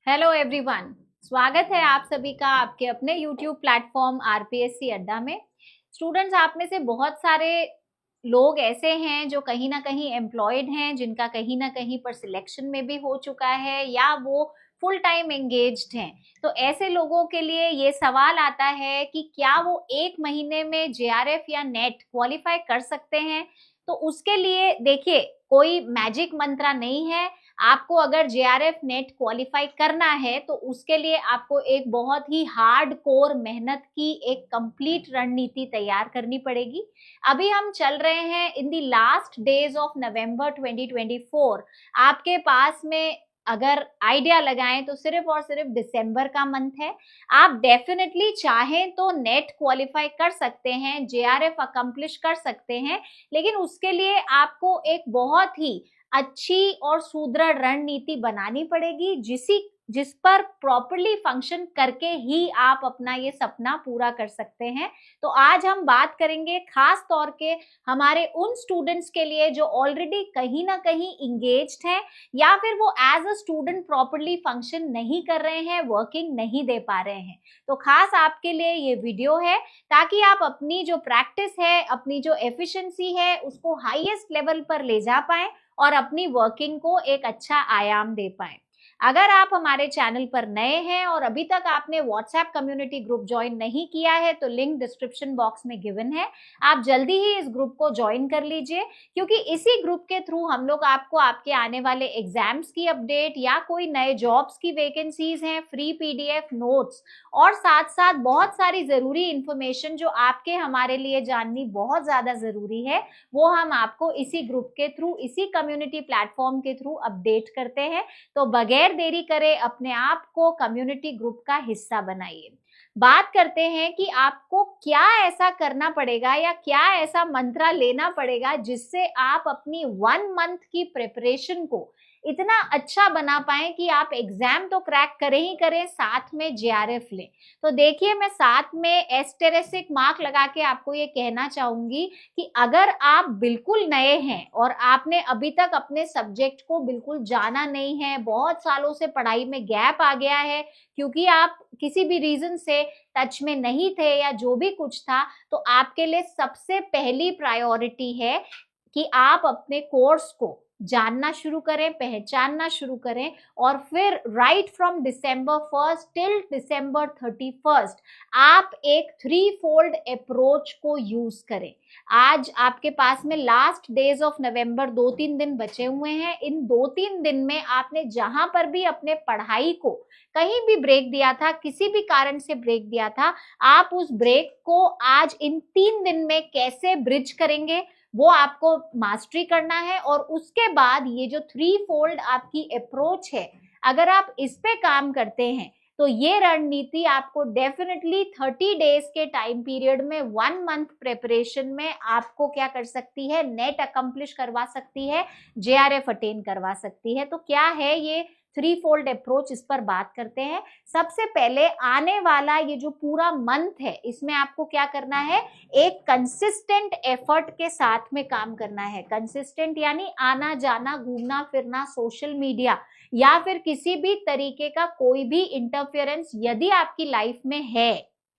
Hello everyone, स्वागत है आप सभी का आपके अपने यूट्यूब प्लेटफॉर्म आरपीएससी अड्डा में। स्टूडेंट्स, आप में से बहुत सारे लोग ऐसे हैं जो कहीं ना कहीं एम्प्लॉयड हैं, जिनका कहीं ना कहीं पर सिलेक्शन में भी हो चुका है या वो फुल टाइम एंगेज्ड हैं। तो ऐसे लोगों के लिए ये सवाल आता है कि क्या वो एक महीने में जेआरएफ या नेट क्वालिफाई कर सकते हैं। तो उसके लिए देखिए, कोई मैजिक मंत्रा नहीं है। आपको अगर जेआरएफ नेट क्वालिफाई करना है तो उसके लिए आपको एक बहुत ही हार्ड कोर मेहनत की एक कंप्लीट रणनीति तैयार करनी पड़ेगी। अभी हम चल रहे हैं in the last days of November 2024। आपके पास में अगर आइडिया लगाएं तो सिर्फ और सिर्फ दिसंबर का मंथ है। आप डेफिनेटली चाहें तो नेट क्वालिफाई कर सकते हैं, जेआरएफ अकम्प्लिश कर सकते हैं, लेकिन उसके लिए आपको एक बहुत ही अच्छी और सुदृढ़ रणनीति बनानी पड़ेगी जिस पर प्रॉपरली फंक्शन करके ही आप अपना ये सपना पूरा कर सकते हैं। तो आज हम बात करेंगे खास तौर के हमारे उन स्टूडेंट्स के लिए जो ऑलरेडी कहीं ना कहीं इंगेज्ड हैं या फिर वो as a student properly function नहीं कर रहे हैं, वर्किंग नहीं दे पा रहे हैं। तो खास आपके लिए ये वीडियो है ताकि आप अपनी जो प्रैक्टिस है, अपनी जो एफिशिएंसी है, उसको हाईएस्ट लेवल पर ले जा पाएं और अपनी वर्किंग को एक अच्छा आयाम दे पाएं। अगर आप हमारे चैनल पर नए हैं और अभी तक आपने व्हाट्सएप कम्युनिटी ग्रुप ज्वाइन नहीं किया है तो लिंक डिस्क्रिप्शन बॉक्स में गिवन है। आप जल्दी ही इस ग्रुप को ज्वाइन कर लीजिए, क्योंकि इसी ग्रुप के थ्रू हम लोग आपको आपके आने वाले एग्जाम्स की अपडेट या कोई नए जॉब्स की वैकेंसीज हैं, फ्री पीडीएफ नोट्स और साथ साथ बहुत सारी जरूरी इंफॉर्मेशन जो आपके हमारे लिए जाननी बहुत ज्यादा जरूरी है, वो हम आपको इसी ग्रुप के थ्रू, इसी कम्युनिटी प्लेटफॉर्म के थ्रू अपडेट करते हैं। तो बगैर देरी करे अपने आप को कम्युनिटी ग्रुप का हिस्सा बनाइए। बात करते हैं कि आपको क्या ऐसा करना पड़ेगा या क्या ऐसा मंत्रा लेना पड़ेगा जिससे आप अपनी 1 मंथ की प्रिपरेशन को इतना अच्छा बना पाए कि आप एग्जाम तो क्रैक करें ही करें, साथ में जेआरएफ लें। तो देखिए, मैं साथ में एस्टेरिस्क मार्क लगा के आपको ये कहना चाहूंगी कि अगर आप बिल्कुल नए हैं और आपने अभी तक अपने सब्जेक्ट को बिल्कुल जाना नहीं है, बहुत सालों से पढ़ाई में गैप आ गया है क्योंकि आप किसी भी रीजन से टच में नहीं थे या जो भी कुछ था, तो आपके लिए सबसे पहली प्रायोरिटी है कि आप अपने कोर्स को जानना शुरू करें, पहचानना शुरू करें और फिर राइट फ्रॉम दिसंबर 1 टिल दिसंबर 31 आप एक 3-fold अप्रोच को यूज करें। आज आपके पास में लास्ट डेज ऑफ नवंबर 2-3 दिन बचे हुए हैं। इन 2-3 दिन में आपने जहां पर भी अपने पढ़ाई को कहीं भी ब्रेक दिया था, किसी भी कारण से ब्रेक दिया था, आप उस ब्रेक को आज इन 3 दिन में कैसे ब्रिज करेंगे वो आपको मास्टरी करना है। और उसके बाद ये जो 3-fold आपकी अप्रोच है, अगर आप इस पे काम करते हैं तो ये रणनीति आपको डेफिनेटली 30 डेज के टाइम पीरियड में 1 मंथ प्रिपरेशन में आपको क्या कर सकती है, नेट अकम्प्लिश करवा सकती है, जेआरएफ अटेन करवा सकती है। तो क्या है ये 3-fold अप्रोच, इस पर बात करते हैं। सबसे पहले आने वाला ये जो पूरा मंथ है, इसमें आपको क्या करना है, एक कंसिस्टेंट एफर्ट के साथ में काम करना है। कंसिस्टेंट यानी आना जाना, घूमना फिरना, सोशल मीडिया या फिर किसी भी तरीके का कोई भी इंटरफेरेंस यदि आपकी लाइफ में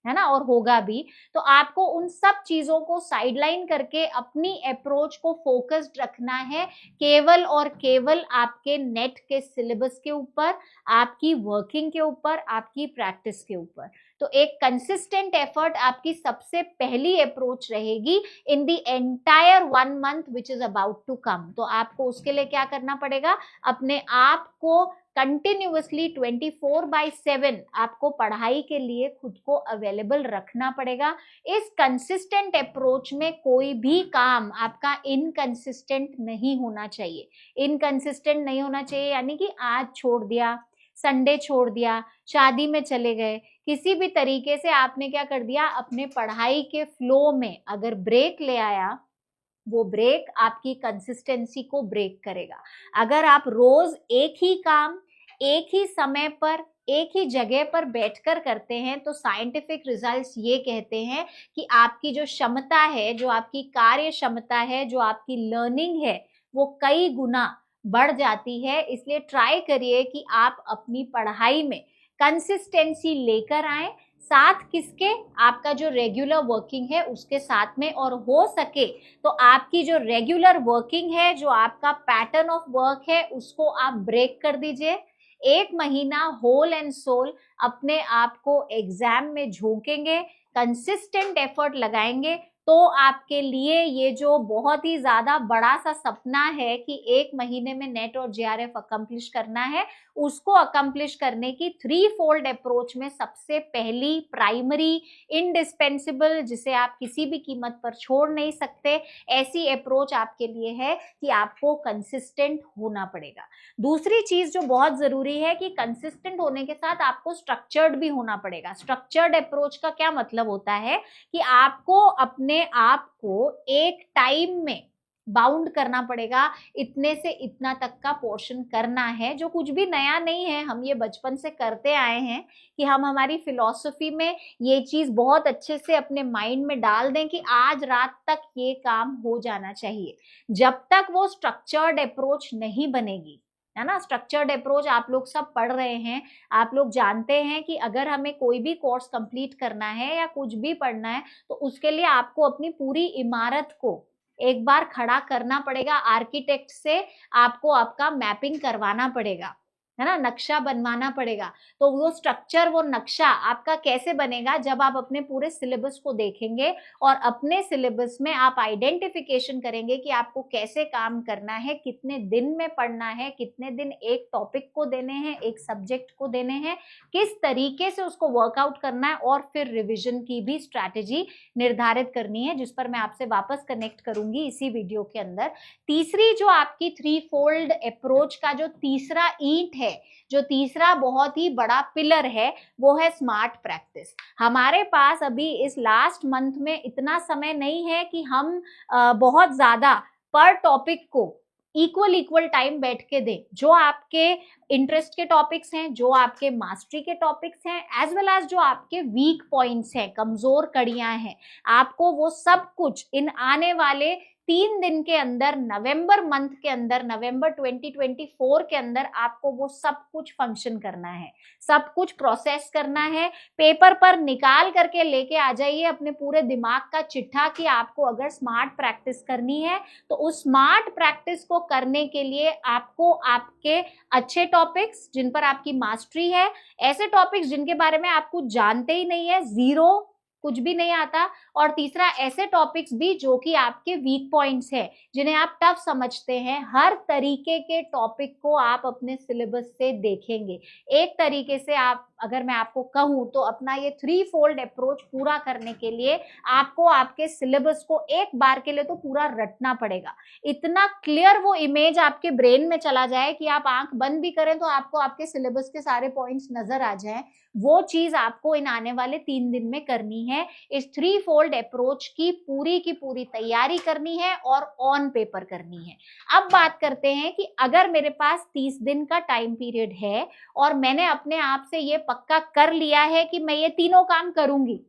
है ना, और होगा भी, तो आपको उन सब चीजों को साइडलाइन करके अपनी अप्रोच को फोकस्ड रखना है केवल और केवल आपके नेट के सिलेबस के ऊपर, आपकी वर्किंग के ऊपर, आपकी प्रैक्टिस के ऊपर। तो एक कंसिस्टेंट एफर्ट आपकी सबसे पहली अप्रोच रहेगी in the entire 1 month which is about to come. तो आपको उसके लिए क्या करना पड़ेगा, अपने आप को कंटिन्यूअसली 24/7 आपको पढ़ाई के लिए खुद को अवेलेबल रखना पड़ेगा। इस कंसिस्टेंट अप्रोच में कोई भी काम आपका इनकंसिस्टेंट नहीं होना चाहिए। इनकंसिस्टेंट नहीं होना चाहिए यानी कि आज छोड़ दिया, संडे छोड़ दिया, शादी में चले गए, किसी भी तरीके से आपने क्या कर दिया, अपने पढ़ाई के फ्लो में अगर ब्रेक ले आया, वो ब्रेक आपकी कंसिस्टेंसी को ब्रेक करेगा। अगर आप रोज एक ही काम एक ही समय पर एक ही जगह पर बैठकर करते हैं तो साइंटिफिक रिजल्ट्स ये कहते हैं कि आपकी जो क्षमता है, जो आपकी कार्य क्षमता है, जो आपकी लर्निंग है, वो कई गुना बढ़ जाती है। इसलिए ट्राई करिए कि आप अपनी पढ़ाई में कंसिस्टेंसी लेकर आए, साथ किसके, आपका जो रेगुलर वर्किंग है उसके साथ में, और हो सके तो आपकी जो रेगुलर वर्किंग है, जो आपका पैटर्न ऑफ वर्क है, उसको आप ब्रेक कर दीजिए। एक महीना होल एंड सोल अपने आप को एग्जाम में झोंकेंगे, कंसिस्टेंट एफर्ट लगाएंगे, तो आपके लिए ये जो बहुत ही ज्यादा बड़ा सा सपना है कि एक महीने में नेट और जेआरएफ अकम्प्लिश करना है, उसको अकम्प्लिश करने की 3-fold अप्रोच में सबसे पहली प्राइमरी इंडिस्पेंसिबल, जिसे आप किसी भी कीमत पर छोड़ नहीं सकते, ऐसी अप्रोच आपके लिए है कि आपको कंसिस्टेंट होना पड़ेगा। दूसरी चीज जो बहुत जरूरी है कि कंसिस्टेंट होने के साथ आपको स्ट्रक्चर्ड भी होना पड़ेगा। स्ट्रक्चर्ड अप्रोच का क्या मतलब होता है कि आपको अपने आप को एक टाइम में बाउंड करना पड़ेगा, इतने से इतना तक का पोर्शन करना है, जो कुछ भी नया नहीं है, हम ये बचपन से करते आए हैं कि हम हमारी फिलॉसफी में ये चीज बहुत अच्छे से अपने माइंड में डाल दें कि आज रात तक ये काम हो जाना चाहिए। जब तक वो स्ट्रक्चर्ड अप्रोच नहीं बनेगी, है ना, स्ट्रक्चर्ड अप्रोच आप लोग सब पढ़ रहे हैं, आप लोग जानते हैं कि अगर हमें कोई भी कोर्स कंप्लीट करना है या कुछ भी पढ़ना है, तो उसके लिए आपको अपनी पूरी इमारत को एक बार खड़ा करना पड़ेगा, आर्किटेक्ट से आपको आपका मैपिंग करवाना पड़ेगा, है ना, नक्शा बनवाना पड़ेगा। तो वो स्ट्रक्चर, वो नक्शा आपका कैसे बनेगा, जब आप अपने पूरे सिलेबस को देखेंगे और अपने सिलेबस में आप आइडेंटिफिकेशन करेंगे कि आपको कैसे काम करना है, कितने दिन में पढ़ना है, कितने दिन एक टॉपिक को देने हैं, एक सब्जेक्ट को देने हैं, किस तरीके से उसको वर्कआउट करना है, और फिर रिविजन की भी स्ट्रैटेजी निर्धारित करनी है, जिस पर मैं आपसे वापस कनेक्ट करूंगी इसी वीडियो के अंदर। तीसरी जो आपकी 3-fold अप्रोच का जो तीसरा ईंट है, जो तीसरा बहुत ही बड़ा पिलर है, वो है स्मार्ट प्रैक्टिस। हमारे पास अभी इस लास्ट मंथ में इतना समय नहीं है कि हम बहुत ज्यादा पर टॉपिक को इक्वल टाइम बैठ के दें। जो आपके इंटरेस्ट के टॉपिक्स हैं, जो आपके मास्टरी के टॉपिक्स हैं, एज वेल एज जो आपके वीक पॉइंट्स हैं, कमजोर कड़ियां हैं, आपको वो सब कुछ इन आने वाले 3 दिन के अंदर, नवंबर मंथ के अंदर, नवंबर 2024 के अंदर आपको वो सब कुछ फंक्शन करना है, सब कुछ प्रोसेस करना है। पेपर पर निकाल करके लेके आ जाइए अपने पूरे दिमाग का चिट्ठा कि आपको अगर स्मार्ट प्रैक्टिस करनी है, तो उस स्मार्ट प्रैक्टिस को करने के लिए आपको आपके अच्छे टॉपिक्स जिन पर आपकी मास्टरी है, ऐसे टॉपिक्स जिनके बारे में आप कुछ जानते ही नहीं है, जीरो, कुछ भी नहीं आता, और तीसरा ऐसे टॉपिक्स भी जो कि आपके वीक पॉइंट्स हैं, जिन्हें आप टफ समझते हैं, हर तरीके के टॉपिक को आप अपने सिलेबस से देखेंगे। एक तरीके से आप, अगर मैं आपको कहूं तो अपना ये 3-fold अप्रोच पूरा करने के लिए आपको आपके सिलेबस को एक बार के लिए तो पूरा रटना पड़ेगा। इतना क्लियर वो इमेज आपके ब्रेन में चला जाए कि आप आंख बंद भी करें तो आपको आपके सिलेबस के सारे पॉइंट्स नजर आ जाएं। वो चीज आपको इन आने वाले 3 दिन में करनी है। इस 3-fold अप्रोच की पूरी तैयारी करनी है और ऑन पेपर करनी है। अब बात करते हैं कि अगर मेरे पास 30 दिन का टाइम पीरियड है और मैंने अपने आप से ये पक्का कर लिया है कि मैं ये तीनों काम करूंगी,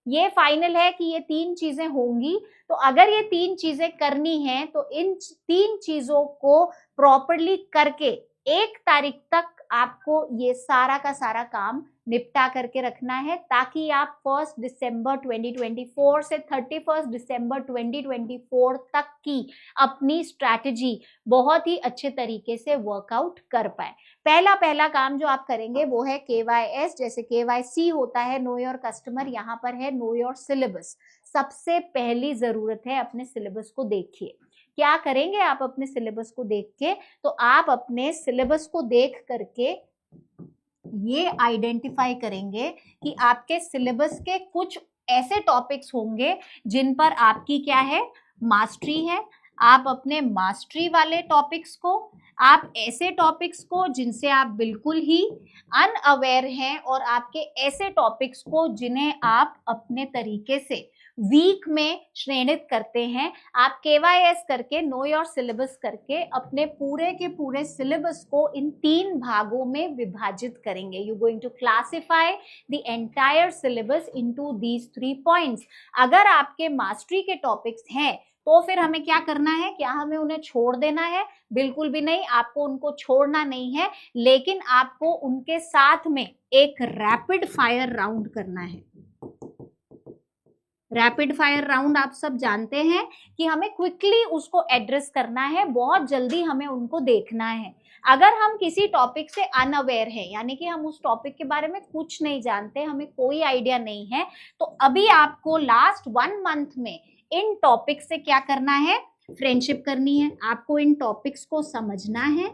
ये फाइनल है कि ये 3 चीजें होंगी, तो अगर ये 3 चीजें करनी है तो इन 3 चीजों को प्रॉपरली करके 1 तारीख तक आपको ये सारा का सारा काम निपटा करके रखना है, ताकि आप 1 दिसंबर 2024 से 31 दिसंबर 2024 तक की अपनी स्ट्रैटेजी बहुत ही अच्छे तरीके से वर्कआउट कर पाए। पहला काम जो आप करेंगे वो है KYS, जैसे KYC होता है नो योर कस्टमर, यहाँ पर है नो योर सिलेबस। सबसे पहली जरूरत है अपने सिलेबस को देखिए। क्या करेंगे आप अपने सिलेबस को देख के, तो आप अपने सिलेबस को देख करके ये आइडेंटिफाई करेंगे कि आपके सिलेबस के कुछ ऐसे टॉपिक्स होंगे जिन पर आपकी क्या है, मास्टरी है। आप अपने मास्टरी वाले टॉपिक्स को, आप ऐसे टॉपिक्स को जिनसे आप बिल्कुल ही अनअवेयर हैं, और आपके ऐसे टॉपिक्स को जिन्हें आप अपने तरीके से वीक में श्रेणित करते हैं। आप KYS करके, नो योर सिलेबस करके, अपने पूरे के पूरे सिलेबस को इन 3 भागों में विभाजित करेंगे। You going to classify the entire syllabus into these 3 points. अगर आपके मास्टरी के टॉपिक्स हैं तो फिर हमें क्या करना है? क्या हमें उन्हें छोड़ देना है? बिल्कुल भी नहीं, आपको उनको छोड़ना नहीं है, लेकिन आपको उनके साथ में एक रैपिड फायर राउंड करना है। रैपिड फायर राउंड आप सब जानते हैं कि हमें क्विकली उसको एड्रेस करना है, बहुत जल्दी हमें उनको देखना है। अगर हम किसी टॉपिक से अनअवेयर है, यानी कि हम उस टॉपिक के बारे में कुछ नहीं जानते, हमें कोई आइडिया नहीं है, तो अभी आपको लास्ट 1 मंथ में इन टॉपिक से क्या करना है? फ्रेंडशिप करनी है। आपको इन टॉपिक्स को समझना है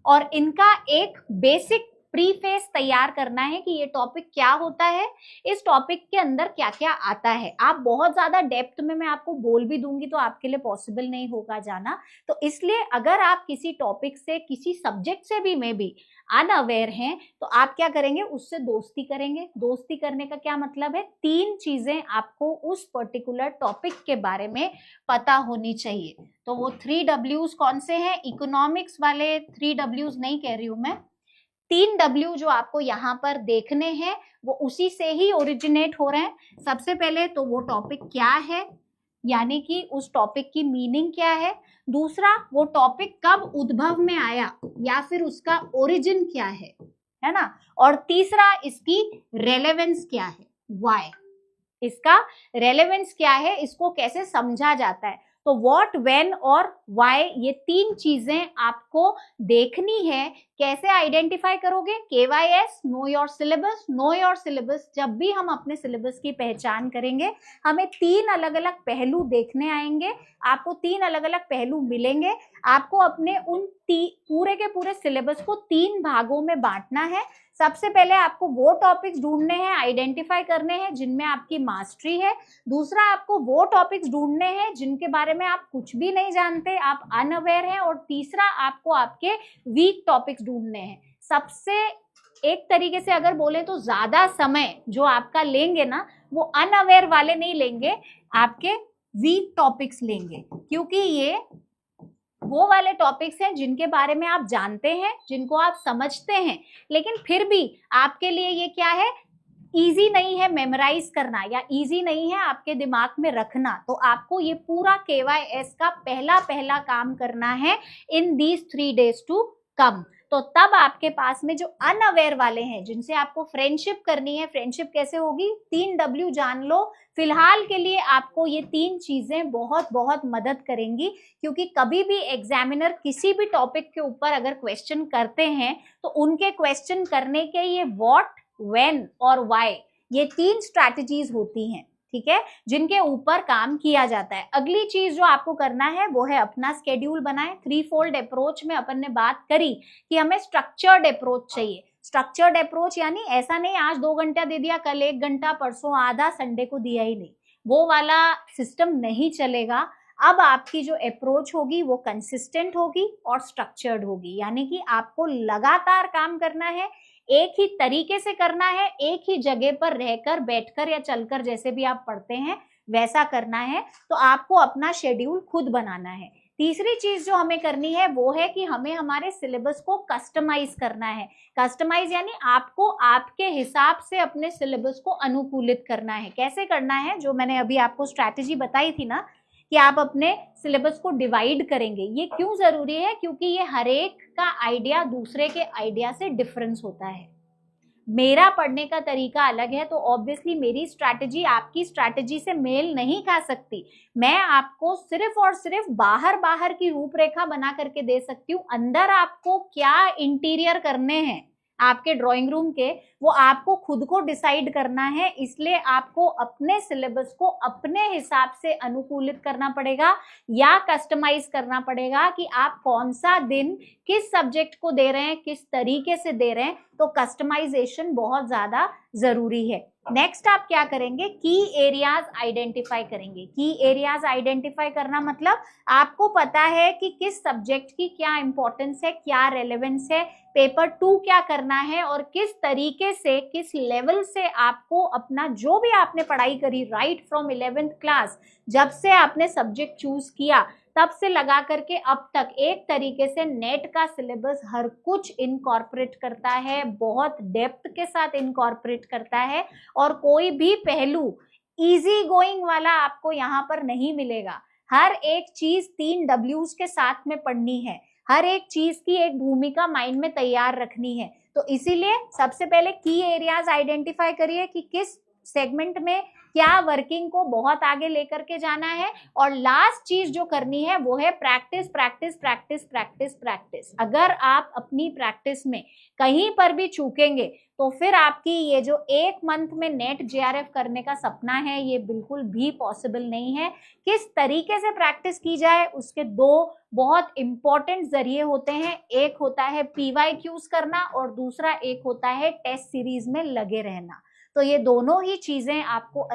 और इनका एक बेसिक प्रीफेस तैयार करना है कि ये टॉपिक क्या होता है, इस टॉपिक के अंदर क्या क्या आता है। आप बहुत ज्यादा डेप्थ में मैं आपको बोल भी दूंगी तो आपके लिए पॉसिबल नहीं होगा जाना, तो इसलिए अगर आप किसी टॉपिक से, किसी सब्जेक्ट से भी मे बी अनअवेयर हैं, तो आप क्या करेंगे? उससे दोस्ती करेंगे। दोस्ती करने का क्या मतलब है? 3 चीजें आपको उस पर्टिकुलर टॉपिक के बारे में पता होनी चाहिए। तो वो 3 W's कौन से हैं? इकोनॉमिक्स वाले 3 W's नहीं कह रही हूं मैं, 3 W जो आपको यहाँ पर देखने हैं वो उसी से ही ओरिजिनेट हो रहे हैं। सबसे पहले तो वो टॉपिक क्या है, यानी कि उस टॉपिक की मीनिंग क्या है। दूसरा, वो टॉपिक कब उद्भव में आया या फिर उसका ओरिजिन क्या है ना। और तीसरा, इसकी रेलेवेंस क्या है, व्हाई, इसका रेलेवेंस क्या है, इसको कैसे समझा जाता है। तो व्हाट, व्हेन और व्हाई, ये 3 चीजें आपको देखनी है। कैसे आइडेंटिफाई करोगे? KYS, know your syllabus. Know your syllabus, जब भी हम अपने सिलेबस की पहचान करेंगे, हमें 3 अलग अलग पहलू देखने आएंगे, आपको 3 अलग अलग पहलू मिलेंगे। आपको अपने उन पूरे के पूरे सिलेबस को 3 भागों में बांटना है। सबसे पहले आपको वो टॉपिक्स ढूंढने हैं, आइडेंटिफाई करने हैं जिनमें आपकी मास्टरी है। दूसरा, आपको वो टॉपिक्स ढूंढने हैं जिनके बारे में आप कुछ भी नहीं जानते, आप अनअवेयर हैं। और तीसरा, आपको आपके वीक टॉपिक्स ढूंढने हैं। सबसे एक तरीके से अगर बोले तो ज्यादा समय जो आपका लेंगे ना, वो अनअवेयर वाले नहीं लेंगे, आपके वीक टॉपिक्स लेंगे, क्योंकि ये वो वाले टॉपिक्स हैं जिनके बारे में आप जानते हैं, जिनको आप समझते हैं, लेकिन फिर भी आपके लिए ये क्या है? इजी नहीं है मेमोराइज करना, या इजी नहीं है आपके दिमाग में रखना। तो आपको ये पूरा KYS का पहला काम करना है in these 3 days to come. तो तब आपके पास में जो अनअवेयर वाले हैं, जिनसे आपको फ्रेंडशिप करनी है, फ्रेंडशिप कैसे होगी? 3 W जान लो। फिलहाल के लिए आपको ये 3 चीजें बहुत बहुत मदद करेंगी, क्योंकि कभी भी एग्जामिनर किसी भी टॉपिक के ऊपर अगर क्वेश्चन करते हैं, तो उनके क्वेश्चन करने के ये व्हाट, व्हेन और व्हाई, ये 3 स्ट्रैटेजीज होती हैं, ठीक है, जिनके ऊपर काम किया जाता है। अगली चीज जो आपको करना है वो है अपना स्केड्यूल बनाएं। 3-fold अप्रोच में अपन ने बात करी कि हमें स्ट्रक्चर्ड अप्रोच चाहिए। स्ट्रक्चर्ड अप्रोच यानी ऐसा नहीं आज 2 घंटा दे दिया, कल 1 घंटा, परसों आधा, संडे को दिया ही नहीं, वो वाला सिस्टम नहीं चलेगा। अब आपकी जो अप्रोच होगी वो कंसिस्टेंट होगी और स्ट्रक्चर्ड होगी, यानी कि आपको लगातार काम करना है, एक ही तरीके से करना है, एक ही जगह पर रहकर, बैठकर या चलकर, जैसे भी आप पढ़ते हैं वैसा करना है। तो आपको अपना शेड्यूल खुद बनाना है। तीसरी चीज जो हमें करनी है वो है कि हमें हमारे सिलेबस को कस्टमाइज करना है। कस्टमाइज यानी आपको आपके हिसाब से अपने सिलेबस को अनुकूलित करना है। कैसे करना है? जो मैंने अभी आपको स्ट्रैटेजी बताई थी ना, कि आप अपने सिलेबस को डिवाइड करेंगे। ये क्यों जरूरी है? क्योंकि ये हर एक का आइडिया दूसरे के आइडिया से डिफरेंस होता है। मेरा पढ़ने का तरीका अलग है, तो ऑब्वियसली मेरी स्ट्रैटेजी आपकी स्ट्रैटेजी से मेल नहीं खा सकती। मैं आपको सिर्फ और सिर्फ बाहर की रूपरेखा बना करके दे सकती हूँ, अंदर आपको क्या इंटीरियर करने हैं आपके ड्राइंग रूम के, वो आपको खुद को डिसाइड करना है। इसलिए आपको अपने सिलेबस को अपने हिसाब से अनुकूलित करना पड़ेगा या कस्टमाइज करना पड़ेगा कि आप कौन सा दिन किस सब्जेक्ट को दे रहे हैं, किस तरीके से दे रहे हैं। तो कस्टमाइजेशन बहुत ज्यादा जरूरी है। नेक्स्ट आप क्या करेंगे? की एरियाज आइडेंटिफाई करेंगे। की एरियाज आइडेंटिफाई करना मतलब आपको पता है कि किस सब्जेक्ट की क्या इंपॉर्टेंस है, क्या रेलेवेंस है, पेपर 2 क्या करना है, और किस तरीके से, किस लेवल से आपको अपना जो भी आपने पढ़ाई करी राइट फ्रॉम 11th क्लास, जब से आपने सब्जेक्ट चूज किया तब से लगा करके अब तक, एक तरीके से नेट का सिलेबस हर कुछ इनकॉर्पोरेट करता है, बहुत डेप्थ के साथ इनकॉर्पोरेट करता है, और कोई भी पहलू इजी गोइंग वाला आपको यहाँ पर नहीं मिलेगा। हर एक चीज 3 W's के साथ में पढ़नी है, हर एक चीज की एक भूमिका माइंड में तैयार रखनी है। तो इसीलिए सबसे पहले की एरियाज आइडेंटिफाई करिए कि किस सेगमेंट में क्या वर्किंग को बहुत आगे लेकर के जाना है, और लास्ट चीज जो करनी है वो है practice practice practice practice practice. अगर आप अपनी प्रैक्टिस में कहीं पर भी चूकेंगे तो फिर आपकी ये जो 1 मंथ में नेट जेआरएफ करने का सपना है ये बिल्कुल भी पॉसिबल नहीं है। किस तरीके से प्रैक्टिस की जाए उसके 2 बहुत इंपॉर्टेंट जरिए होते हैं, एक होता है PYQs करना और दूसरा एक होता है टेस्ट सीरीज में लगे रहना। तो ये दोनों ही चीजें आपको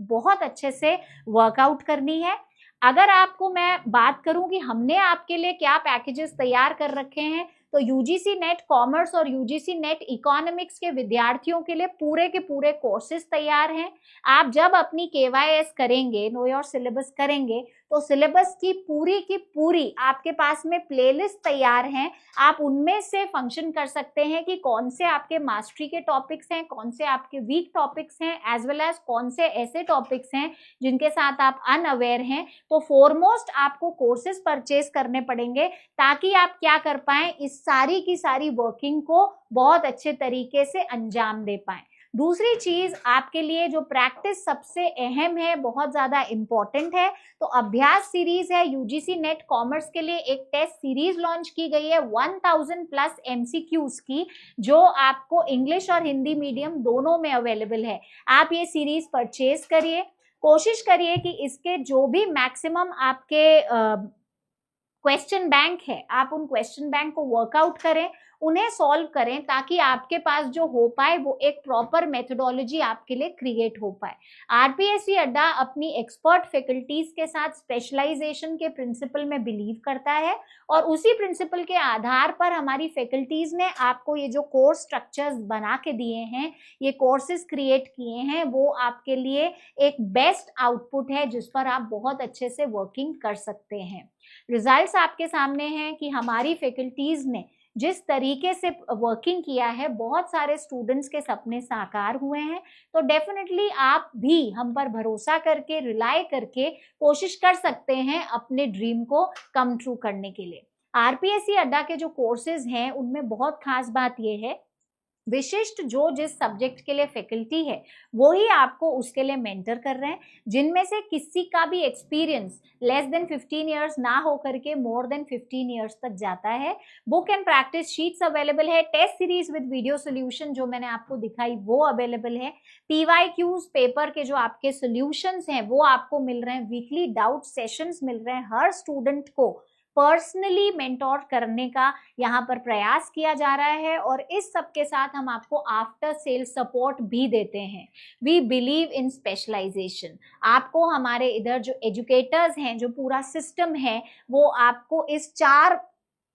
बहुत अच्छे से वर्कआउट करनी है। अगर आपको मैं बात करूं कि हमने आपके लिए क्या पैकेजेस तैयार कर रखे हैं, तो यूजीसी नेट कॉमर्स और यूजीसी नेट इकोनॉमिक्स के विद्यार्थियों के लिए पूरे के पूरे कोर्सेज तैयार हैं। आप जब अपनी केवाईएस करेंगे, नो योर सिलेबस करेंगे, तो सिलेबस की पूरी आपके पास में प्लेलिस्ट तैयार हैं। आप उनमें से फंक्शन कर सकते हैं कि कौन से आपके मास्टरी के टॉपिक्स हैं, कौन से आपके वीक टॉपिक्स हैं, एज वेल एज कौन से ऐसे टॉपिक्स हैं जिनके साथ आप अनअवेयर हैं। तो फोरमोस्ट आपको कोर्सेज परचेज करने पड़ेंगे ताकि आप क्या कर पाएं, इस सारी की सारी वर्किंग को बहुत अच्छे तरीके से अंजाम दे पाएं। दूसरी चीज आपके लिए जो प्रैक्टिस सबसे अहम है, बहुत ज्यादा इंपॉर्टेंट है, तो अभ्यास सीरीज है। यूजीसी नेट कॉमर्स के लिए एक टेस्ट सीरीज लॉन्च की गई है 1000+ MCQs की, जो आपको इंग्लिश और हिंदी मीडियम दोनों में अवेलेबल है। आप ये सीरीज परचेज करिए, कोशिश करिए कि इसके जो भी मैक्सिमम आपके क्वेश्चन बैंक है, आप उन क्वेश्चन बैंक को वर्कआउट करें, उन्हें सॉल्व करें, ताकि आपके पास जो हो पाए वो एक प्रॉपर मेथोडोलॉजी आपके लिए क्रिएट हो पाए। आरपीएससी अड्डा अपनी एक्सपर्ट फैकल्टीज के साथ स्पेशलाइजेशन के प्रिंसिपल में बिलीव करता है, और उसी प्रिंसिपल के आधार पर हमारी फैकल्टीज ने आपको ये जो कोर्स स्ट्रक्चर्स बना के दिए हैं, ये कोर्सेज क्रिएट किए हैं, वो आपके लिए एक बेस्ट आउटपुट है जिस पर आप बहुत अच्छे से वर्किंग कर सकते हैं। रिजल्ट्स आपके सामने हैं कि हमारी फैकल्टीज ने जिस तरीके से वर्किंग किया है, बहुत सारे स्टूडेंट्स के सपने साकार हुए हैं। तो डेफिनेटली आप भी हम पर भरोसा करके, रिलाय करके कोशिश कर सकते हैं अपने ड्रीम को कम ट्रू करने के लिए। आरपीएससी अड्डा के जो कोर्सेज हैं उनमें बहुत खास बात यह है, विशिष्ट जो जिस सब्जेक्ट के लिए फैकल्टी है वो ही आपको उसके लिए मेंटर कर रहे हैं, जिनमें से किसी का भी एक्सपीरियंस लेस देन 15 ईयर्स ना हो करके मोर देन 15 ईयर्स तक जाता है। Book and practice sheets available है, test series with video solution जो मैंने आपको दिखाई वो अवेलेबल है, PYQs पेपर के जो आपके सोल्यूशंस हैं वो आपको मिल रहे हैं, वीकली डाउट सेशंस मिल रहे हैं, हर स्टूडेंट को पर्सनली मेंटोर करने का यहाँ पर प्रयास किया जा रहा है, और इस सब के साथ हम आपको आफ्टर सेल सपोर्ट भी देते हैं। We believe in specialization. आपको हमारे इधर जो एजुकेटर्स हैं, जो पूरा सिस्टम है, वो आपको इस 4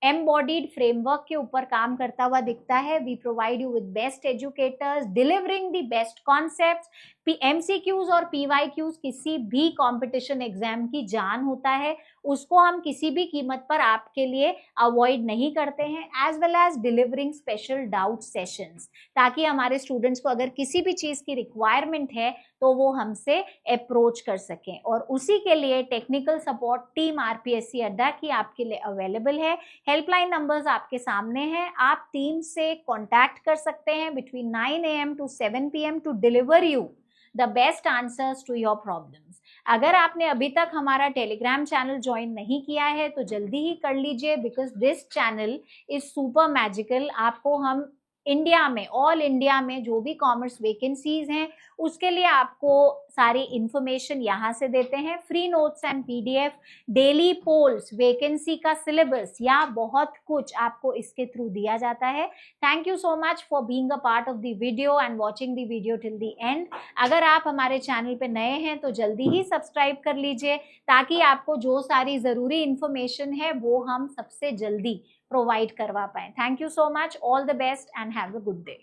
एम्बॉडीड फ्रेमवर्क के ऊपर काम करता हुआ दिखता है। We provide you with best educators delivering the best concepts. MCQs और PYQs किसी भी कंपटीशन एग्जाम की जान होता है, उसको हम किसी भी कीमत पर आपके लिए अवॉइड नहीं करते हैं, as well as delivering special doubt sessions, ताकि हमारे स्टूडेंट्स को अगर किसी भी चीज की रिक्वायरमेंट है तो वो हमसे अप्रोच कर सकें। और उसी के लिए टेक्निकल सपोर्ट टीम आरपीएससी अड्डा की आपके लिए अवेलेबल है। हेल्पलाइन नंबर्स आपके सामने हैं, आप टीम से कॉन्टैक्ट कर सकते हैं between 9 AM to 7 PM to deliver you the best answers to your problems. अगर आपने अभी तक हमारा टेलीग्राम चैनल ज्वाइन नहीं किया है तो जल्दी ही कर लीजिए, because this channel is super magical. आपको हम इंडिया में, ऑल इंडिया में जो भी कॉमर्स वैकेंसीज हैं उसके लिए आपको सारी इंफॉर्मेशन यहाँ से देते हैं, free notes and PDF, daily polls, vacancy का सिलेबस, या बहुत कुछ आपको इसके थ्रू दिया जाता है। Thank you so much for being a part of the video and watching the video till the end. अगर आप हमारे चैनल पे नए हैं तो जल्दी ही सब्सक्राइब कर लीजिए, ताकि आपको जो सारी ज़रूरी इंफॉर्मेशन है वो हम सबसे जल्दी प्रोवाइड करवा पाएं। Thank you so much, all the best and have a good day.